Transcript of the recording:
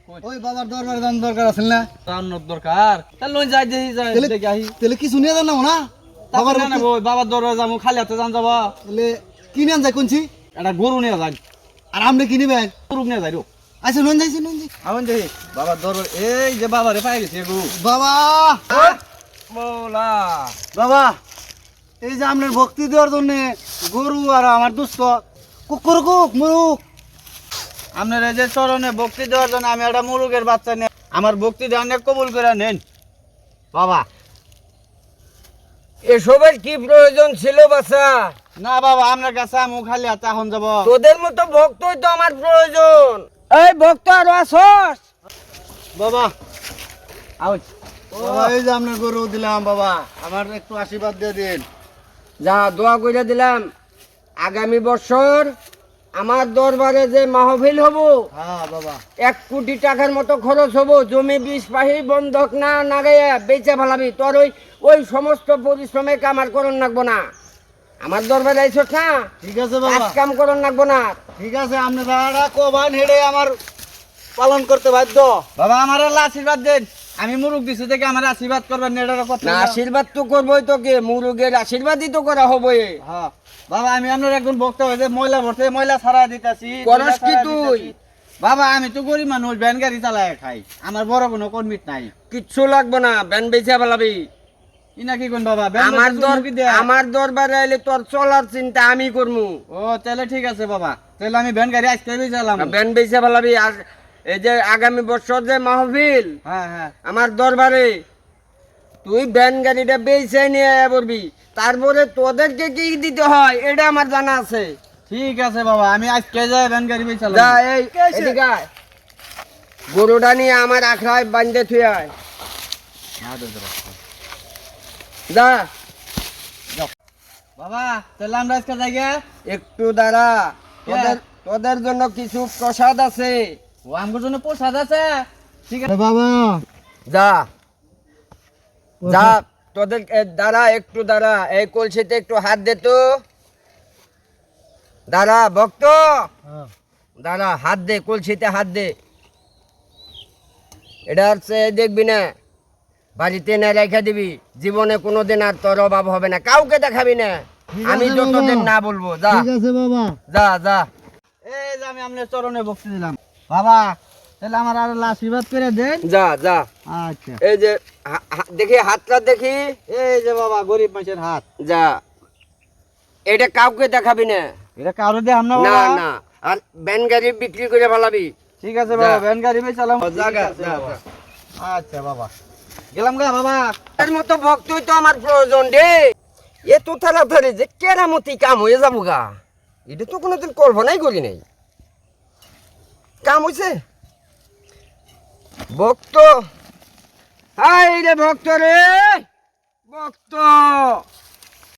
ওই বাবার দরবারে যান দরকার আছে না? রান্নার দরকার তাহলে লই যাই দেখি আহি তাহলে কিছু নিয়ে যান না না? বাবার বাবার দরবারে যাবো খালি হাতে যান যাবা তাহলে কি নিয়ে যাই কোনছি? একটা গরু নিয়ে যাই আর আপনি কি নিবেন? গরু নিয়ে যাই আচ্ছা নন যাইছি নন যাই আমি দেখি বাবার দরবার এই যে বাবারে পাই গেছে গরু বাবা বলা বাবা এই যে আপনার ভক্তি দেওয়ার জন্য গরু আর আমার দুস্থ কুকুর কুক মুরুক আপনার এই যে চরণে ভক্তি দেওয়ার জন্য আমি একটা মুরগের বাচ্চা নিয়ে আমার ভক্তি দেওয়া কবুল করে নেন বাবা। এসবের কি প্রয়োজন ছিল বাচ্চা? না বাবা আপনার কাছে আমি খালি হাতে এখন যাব। তোদের মতো ভক্তই তো আমার প্রয়োজন। এই ভক্ত আরো আসস বাবা আউচ বাবা এই যে আপনার গরু দিলাম বাবা আমার একটু আশীর্বাদ দিয়ে দিন। যা দোয়া করে দিলাম আগামী বছর আমার দরবারে যে মাহফিল হব হ্যাঁ বাবা 1 কোটি টাকার মতো খরচ হব। জমি 20 পাহি বন্ধক না নাগাইয়া বেচে ফেলাবি। তোর ওই সমস্ত পরিশ্রমে কামার করন লাগবো না। আমার দরবারে আইছস না, ঠিক আছে বাবা কাজ কাম করন লাগবো না। ঠিক আছে আপনি যারা কোবান হেডে আমার পালন করতে বাধ্য। বাবা আমার আল্লাহ আশীর্বাদ দেন। আমি মুরগ দিছি দেখে আমার আশীর্বাদ করবেন এটার কথা না আশীর্বাদ তো করবোই তোকে, মুরুগের আশীর্বাদই তো করা হবে। হ্যাঁ বাবা আমি আপনার একজন ভক্ত হয়েছে ময়লা ভরতে ময়লা ছাড়া দিতেছি করস কি তুই? বাবা আমি তো গরিব মানুষ ভ্যান গাড়ি চালায় খাই আমার বড় কোনো কর্মিত নাই কিচ্ছু লাগবো না, ব্যান বেচে ফেলাবি। ইনা কি কোন বাবা আমার দরবারে আইলে তোর চলার চিন্তা আমি করমু। ও তাহলে ঠিক আছে বাবা তাহলে আমি ভ্যান গাড়ি আজকে চালাম ব্যান বেচে ফেলাবি। আর এই যে আগামী বছর যে মাহফিল হ্যাঁ হ্যাঁ আমার দরবারে তুই ব্যান গাড়িটা বেচে নিয়ে পড়বি। তারপরে তোদেরকে কি দিতে হয় এটা আমার জানা আছে। ঠিক আছে বাবা আমি আজকে যাই ভ্যান গাড়ি চালাম যা এই এদিকে আয়। গরুটা নিয়ে আমার আখড়ায় বান্ধে থুই আয়। যা বাবা তাহলে আমরা আজকে যাই গে? একটু দাঁড়া, তোদের জন্য কিছু প্রসাদ আছে। ও আমার জন্য প্রসাদ আছে ঠিক আছে বাবা যা যা তোদের দাঁড়া একটু দাঁড়া। এই কলসিতে একটু হাত দে তো। দাঁড়া ভক্ত, দাঁড়া হাত দে, কলসিতে হাত দে। এটা হচ্ছে দেখবি না, বাড়িতে না রেখে দিবি। জীবনে কোনোদিন আর তোর অভাব হবে না, কাউকে দেখাবি না। আমি যতদিন না বলবো। যা ঠিক আছে বাবা যা যা। এই যে আমি আপনার চরণে ভক্তি দিলাম বাবা তাহলে আমার আর আল্লাহ আশীর্বাদ করে দেন যা যা। আচ্ছা এই যে দেখি হাতটা দেখি। এই যে বাবা গরিব মানুষের হাত যা, এটা কাউকে দেখাবি না। এটা কারো দিয়ে আমরা না বাবা না, আর ব্যান গাড়ি বিক্রি করে ফেলাবি। ঠিক আছে বাবা যা। ভ্যান গাড়ি চালাম জাগা, ঠিক আছে যা, বাবা। যা। আচ্ছা বাবা গেলাম গা বাবা এর মতো ভক্তই তো আমার প্রয়োজন রে। এত তাড়াতাড়ি যে কেরামতি কাম হয়ে যাবো গা, এটা তো কোনোদিন কল্পনাই করি নাই। কাম হয়েছে ভক্ত। হাই রে ভক্ত রে ভক্ত।